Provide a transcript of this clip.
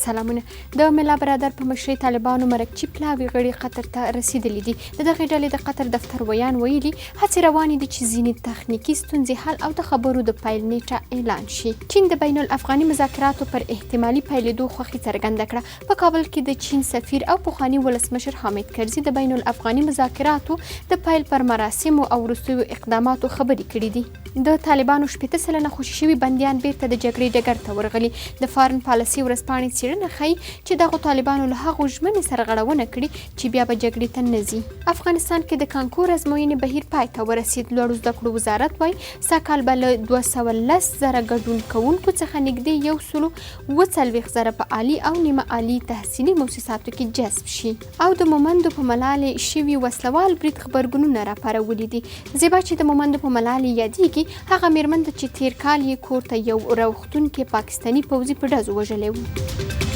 سلامونه. د ملا برادر په مشرۍ طالبانو مرکچي پلاوي غړي قطر ته رسېدلي دي. د دغې ډلې د قطر دفتر ویان ویلي هڅې روانې دي چې ځینې تخنیکي ستونزې حل او د خبرو د پیل نیټه اعلان شي. چین د بین الافغاني مذاکراتو پر احتمالي پیلېدو خوښي څرګنده کړه. په کابل کې د چین سفیر او پخواني ولسمشر حامد کرزي د بین الافغاني مذاکراتو د پیل پر مراسمو او وروستیو اقداماتو خبرې کړې دي. د طالبانو 80 سلنه خوشي شوي بندیان بیرته د جګړې ډګر ته ورغلي. د فارن پالیسي ورځپاڼې څېړنه ښیي چې دغو طالبانو له هغو ژمنې سره غړونه کړي چې بیا به جګړې ته نه ځي. افغانستان کې د کانکور ازموینې بهیر پای ته ورسېد. لوړو زده کړو وزارت وایي سږ کال به له 210,000 ګډون کوونکو څخه نږدې 140,000 په عالي او نیمه عالي تحصیلي موسساتو کې جذب شي. او د مومندو په ملالې شوي وسلوال برید غبرګونونه راپارولي دي. زیبا چې د مومندو په ملالې یادېږي هغه مېرمن ده چې تېر کال یې کور ته یو روغتون کې پاکستاني پوځي په ډزو وژلی و.